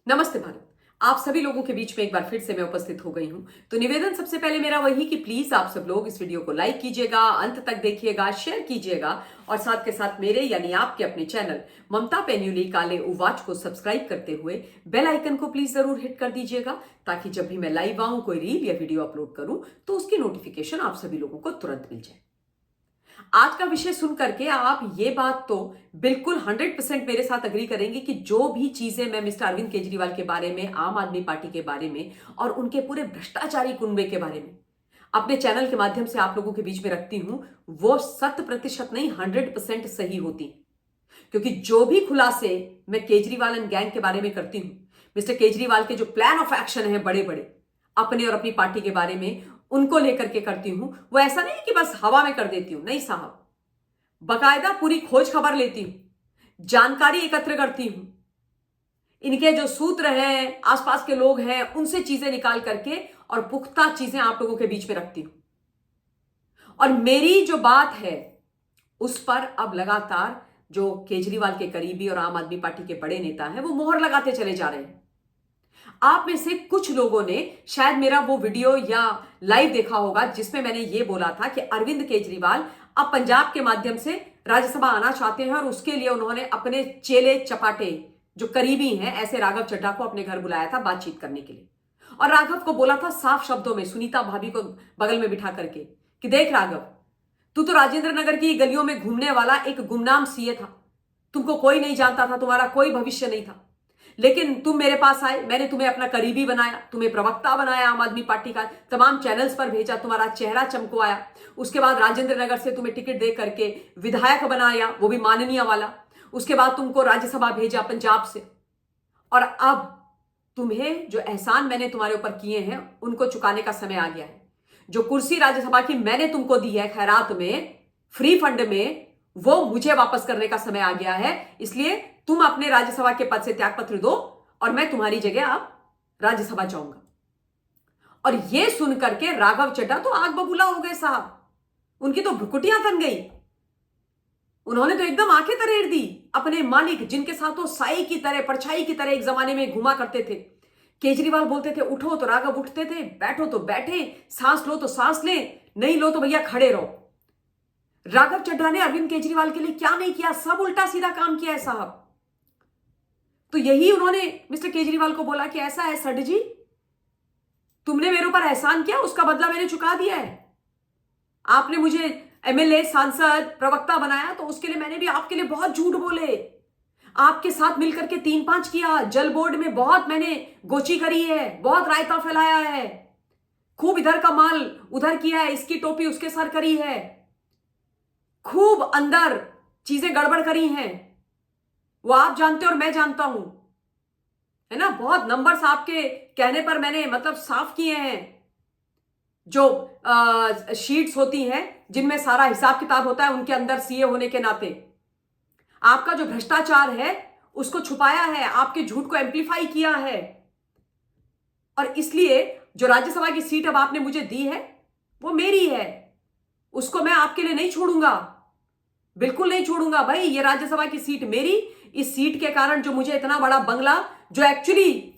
नमस्ते भारत। आप सभी लोगों के बीच में एक बार फिर से मैं उपस्थित हो गई हूं। तो निवेदन सबसे पहले मेरा वही कि प्लीज आप सब लोग इस वीडियो को लाइक कीजिएगा, अंत तक देखिएगा, शेयर कीजिएगा और साथ के साथ मेरे यानी आपके अपने चैनल ममता पेन्युली काले उवाच को सब्सक्राइब करते हुए बेल आइकन को प्लीज जरूर हिट कर दीजिएगा, ताकि जब भी मैं लाइव आऊं, कोई रील या वीडियो अपलोड करूं तो उसकी नोटिफिकेशन आप सभी लोगों को तुरंत मिल जाए। आज का विषय सुन करके आप ये बात तो बिल्कुल 100% मेरे साथ अग्री करेंगे कि जो भी चीजें मैं मिस्टर अरविंद केजरीवाल के बारे में, आम आदमी पार्टी के बारे में और उनके पूरे भ्रष्टाचारी कुनबे के बारे में अपने चैनल के माध्यम से आप लोगों के बीच में रखती हूं, वो 100% नहीं 100% सही होती। क्योंकि जो भी खुलासे मैं केजरीवाल एंड गैंग के बारे में करती हूं, मिस्टर केजरीवाल के जो प्लान ऑफ एक्शन है बड़े बड़े अपने और अपनी पार्टी के बारे में, उनको लेकर के करती हूं, वो ऐसा नहीं कि बस हवा में कर देती हूं। नहीं साहब, बकायदा पूरी खोज खबर लेती हूं, जानकारी एकत्र करती हूं, इनके जो सूत्र हैं, आसपास के लोग हैं, उनसे चीजें निकाल करके और पुख्ता चीजें आप लोगों के बीच में रखती हूं। और मेरी जो बात है उस पर अब लगातार जो केजरीवाल के करीबी और आम आदमी पार्टी के बड़े नेता हैं, वो मोहर लगाते चले जा रहे हैं। आप में से कुछ लोगों ने शायद मेरा वो वीडियो या लाइव देखा होगा जिसमें मैंने ये बोला था कि अरविंद केजरीवाल अब पंजाब के माध्यम से राज्यसभा आना चाहते हैं और उसके लिए उन्होंने अपने चेले चपाटे जो करीबी हैं ऐसे राघव चड्ढा को अपने घर बुलाया था बातचीत करने के लिए। और राघव को बोला था साफ शब्दों में, सुनीता भाभी को बगल में बिठा करके, कि देख राघव, तू तो राजेंद्र नगर की गलियों में घूमने वाला एक गुमनाम सीए था, तुमको कोई नहीं जानता था, तुम्हारा कोई भविष्य नहीं था, लेकिन तुम मेरे पास आए, मैंने तुम्हें अपना करीबी बनाया, तुम्हें प्रवक्ता बनाया, आम आदमी पार्टी का तमाम चैनल्स पर भेजा, तुम्हारा चेहरा चमकवाया। उसके बाद राजेंद्र नगर से तुम्हें टिकट दे करके विधायक बनाया, वो भी माननीय वाला। उसके बाद तुमको राज्यसभा भेजा पंजाब से, और अब तुम्हें जो एहसान मैंने तुम्हारे ऊपर किए हैं उनको चुकाने का समय आ गया है। जो कुर्सी राज्यसभा की मैंने तुमको दी है खैरात में, फ्री फंड में, वो मुझे वापस करने का समय आ गया है। इसलिए तुम अपने राज्यसभा के पद से त्यागपत्र दो और मैं तुम्हारी जगह अब राज्यसभा जाऊंगा। और ये सुन करके राघव चड्ढा तो आग बबूला हो गए साहब, उनकी तो भ्रुकुटियां तन गई। उन्होंने तो एकदम आंखें तरेड़ दी अपने मालिक, जिनके साथ वो साई की तरह, परछाई की तरह एक जमाने में घुमा करते थे। केजरीवाल बोलते थे उठो तो राघव उठते थे, बैठो तो बैठे, सांस लो तो सांस ले, नहीं लो तो भैया खड़े रहो। राघव चड्ढा ने अरविंद केजरीवाल के लिए क्या नहीं किया, सब उल्टा सीधा काम किया है साहब। तो यही उन्होंने मिस्टर केजरीवाल को बोला कि ऐसा है सड जी, तुमने मेरे ऊपर एहसान किया, उसका बदला मैंने चुका दिया है। आपने मुझे एमएलए, सांसद, प्रवक्ता बनाया, तो उसके लिए मैंने भी आपके लिए बहुत झूठ बोले, आपके साथ मिलकर के 3-5 किया, जल बोर्ड में बहुत मैंने गोची करी है, बहुत रायता फैलाया है, खूब इधर का माल उधर किया है, इसकी टोपी उसके सर करी है, खूब अंदर चीजें गड़बड़ करी हैं, वो आप जानते हो और मैं जानता हूं, है ना। बहुत नंबर्स आपके कहने पर मैंने मतलब साफ किए हैं। जो शीट्स होती हैं जिनमें सारा हिसाब किताब होता है, उनके अंदर सीए होने के नाते आपका जो भ्रष्टाचार है उसको छुपाया है, आपके झूठ को एम्पलीफाई किया है। और इसलिए जो राज्यसभा की सीट अब आपने मुझे दी है वो मेरी है, उसको मैं आपके लिए नहीं छोड़ूंगा, बिल्कुल नहीं छोड़ूंगा भाई। ये राज्यसभा की सीट मेरी, इस सीट के कारण जो मुझे इतना बड़ा बंगला, जो एक्चुअली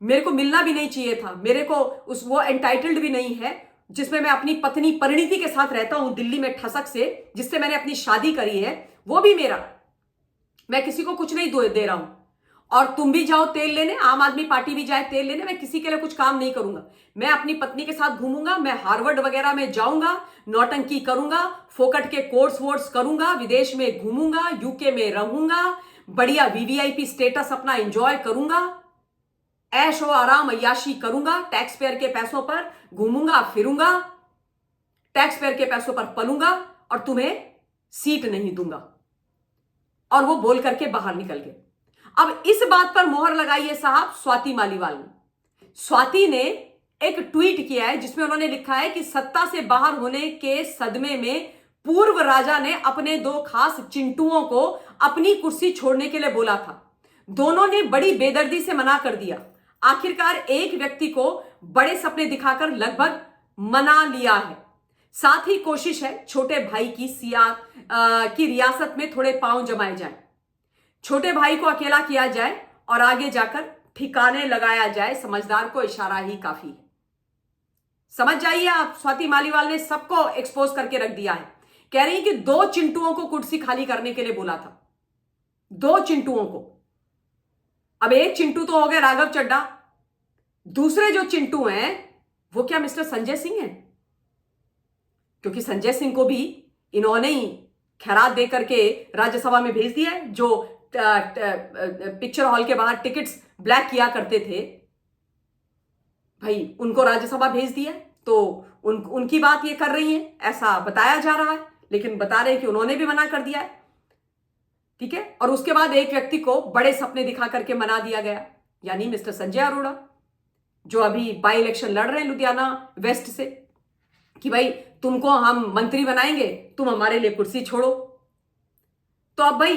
मेरे को मिलना भी नहीं चाहिए था, मेरे को उस वो एंटाइटल्ड भी नहीं है, जिसमें मैं अपनी पत्नी परिणीति के साथ रहता हूं दिल्ली में ठसक से, जिससे मैंने अपनी शादी करी है, वो भी मेरा। मैं किसी को कुछ नहीं दे रहा हूं। और तुम भी जाओ तेल लेने, आम आदमी पार्टी भी जाए तेल लेने, मैं किसी के लिए कुछ काम नहीं करूंगा। मैं अपनी पत्नी के साथ घूमूंगा, मैं हार्वर्ड वगैरह में जाऊंगा, नौटंकी करूंगा, फोकट के कोर्स वोर्स करूंगा, विदेश में घूमूंगा, यूके में रहूंगा, बढ़िया वीवीआईपी स्टेटस अपना एंजॉय करूंगा, ऐश और आराम अय्याशी करूंगा, टैक्स पेयर के पैसों पर घूमूंगा फिरूंगा, टैक्स पेयर के पैसों पर पलूंगा, और तुम्हें सीट नहीं दूंगा। और वो बोल करके बाहर निकल गए। अब इस बात पर मोहर लगाई है साहब स्वाति मालीवाल ने। स्वाति ने एक ट्वीट किया है जिसमें उन्होंने लिखा है कि सत्ता से बाहर होने के सदमे में पूर्व राजा ने अपने 2 खास चिंटुओं को अपनी कुर्सी छोड़ने के लिए बोला था। दोनों ने बड़ी बेदर्दी से मना कर दिया। आखिरकार एक व्यक्ति को बड़े सपने दिखाकर लगभग मना लिया है। साथ ही कोशिश है छोटे भाई की रियासत में थोड़े पांव जमाए जाएं, छोटे भाई को अकेला किया जाए और आगे जाकर ठिकाने लगाया जाए, समझदार को इशारा ही काफी है। समझ जाइए आप, स्वाति मालीवाल ने सबको एक्सपोज करके रख दिया है। कह रही है कि 2 चिंटुओं को कुर्सी खाली करने के लिए बोला था, 2 चिंटुओं को। अब एक चिंटू तो हो गए राघव चड्ढा, दूसरे जो चिंटू हैं वो क्या मिस्टर संजय सिंह हैं? क्योंकि संजय सिंह को भी इन्होंने ही खैरात दे करके राज्यसभा में भेज दिया है। जो पिक्चर हॉल के बाहर टिकट्स ब्लैक किया करते थे, भाई उनको राज्यसभा भेज दिया। तो उनकी बात ये कर रही है, ऐसा बताया जा रहा है, लेकिन बता रहे हैं कि उन्होंने भी मना कर दिया है। ठीक है। और उसके बाद एक व्यक्ति को बड़े सपने दिखा करके मना दिया गया, यानी मिस्टर संजय अरोड़ा, जो अभी बाई इलेक्शन लड़ रहे हैं लुधियाना वेस्ट से, कि भाई तुमको हम मंत्री बनाएंगे, तुम हमारे लिए कुर्सी छोड़ो। तो अब भाई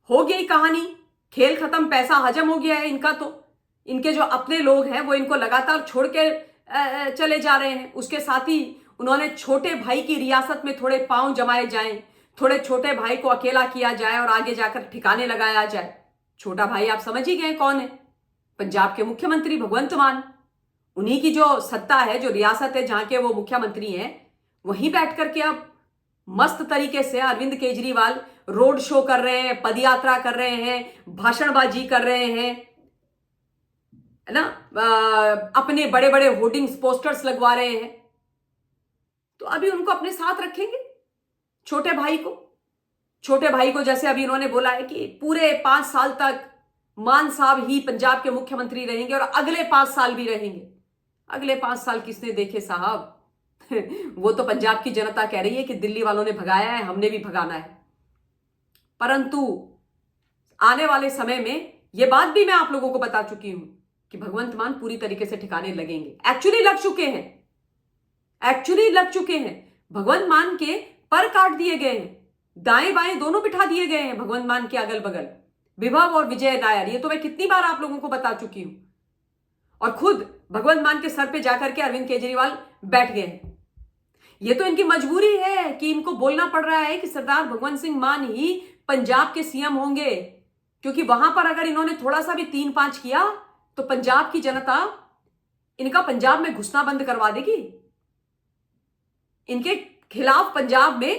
हो गई कहानी, खेल खत्म, पैसा हजम हो गया है इनका। तो इनके जो अपने लोग हैं वो इनको लगातार छोड़ के चले जा रहे हैं। उसके साथ ही उन्होंने छोटे भाई की रियासत में थोड़े पांव जमाए जाएं, थोड़े छोटे भाई को अकेला किया जाए और आगे जाकर ठिकाने लगाया जाए। छोटा भाई आप समझ ही गए कौन है, पंजाब के मुख्यमंत्री भगवंत मान। उन्हीं की जो सत्ता है, जो रियासत है जहां के वो मुख्यमंत्री हैं, वहीं बैठ करके अब मस्त तरीके से अरविंद केजरीवाल रोड शो कर रहे हैं, पदयात्रा कर रहे हैं, भाषणबाजी कर रहे हैं, है ना, अपने बड़े बड़े होर्डिंग्स पोस्टर्स लगवा रहे हैं। तो अभी उनको अपने साथ रखेंगे, छोटे भाई को। छोटे भाई को जैसे अभी इन्होंने बोला है कि पूरे 5 साल तक मान साहब ही पंजाब के मुख्यमंत्री रहेंगे और अगले 5 साल भी रहेंगे। अगले 5 साल किसने देखे साहब? वो तो पंजाब की जनता कह रही है कि दिल्ली वालों ने भगाया है, हमने भी भगाना है। परंतु आने वाले समय में यह बात भी मैं आप लोगों को बता चुकी हूं कि भगवंत मान पूरी तरीके से ठिकाने लगेंगे। एक्चुअली लग चुके हैं, एक्चुअली लग चुके हैं। भगवंत मान के पर काट दिए गए हैं, दाएं बाएं दोनों बिठा दिए गए हैं भगवंत मान के अगल बगल, विभव और विजय नायर। ये तो मैं कितनी बार आप लोगों को बता चुकी हूं। और खुद भगवंत मान के सर पे जाकर के अरविंद केजरीवाल बैठ गए हैं। ये तो इनकी मजबूरी है कि इनको बोलना पड़ रहा है कि सरदार भगवंत सिंह मान ही पंजाब के सीएम होंगे, क्योंकि वहां पर अगर इन्होंने थोड़ा सा भी 3-5 किया तो पंजाब की जनता इनका पंजाब में घुसना बंद करवा देगी। इनके खिलाफ पंजाब में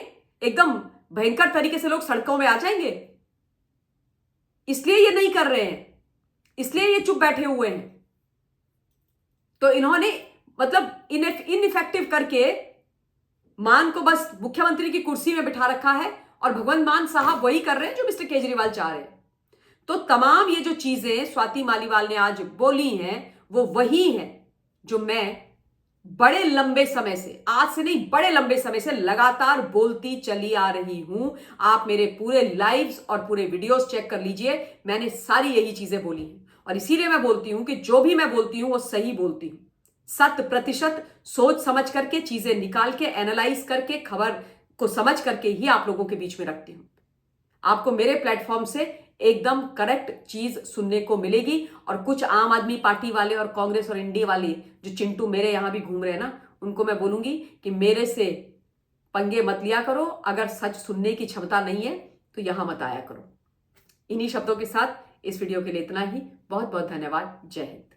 एकदम भयंकर तरीके से लोग सड़कों में आ जाएंगे। इसलिए ये नहीं कर रहे हैं, इसलिए ये चुप बैठे हुए हैं। तो इन्होंने मतलब इनइफेक्टिव करके मान को बस मुख्यमंत्री की कुर्सी में बिठा रखा है, और भगवंत मान साहब वही कर रहे हैं जो मिस्टर केजरीवाल चाह रहे हैं। तो तमाम ये जो चीजें स्वाति मालीवाल ने आज बोली हैं वो वही हैं जो मैं बड़े लंबे समय से, आज से नहीं बड़े लंबे समय से लगातार बोलती चली आ रही हूं। आप मेरे पूरे लाइव्स और पूरे वीडियोस चेक कर लीजिए, मैंने सारी यही चीजें बोली हैं। और इसीलिए मैं बोलती हूं कि जो भी मैं बोलती हूं वो सही बोलती हूं, 100% सोच समझ करके, चीजें निकाल के, एनालाइज करके, खबर को समझ करके ही आप लोगों के बीच में रखती हूं। आपको मेरे प्लेटफॉर्म से एकदम करेक्ट चीज सुनने को मिलेगी। और कुछ आम आदमी पार्टी वाले और कांग्रेस और इंडिया वाले जो चिंटू मेरे यहां भी घूम रहे हैं ना, उनको मैं बोलूंगी कि मेरे से पंगे मत लिया करो। अगर सच सुनने की क्षमता नहीं है तो यहां मत आया करो। इन्हीं शब्दों के साथ इस वीडियो के लिए इतना ही। बहुत बहुत धन्यवाद। जय हिंद।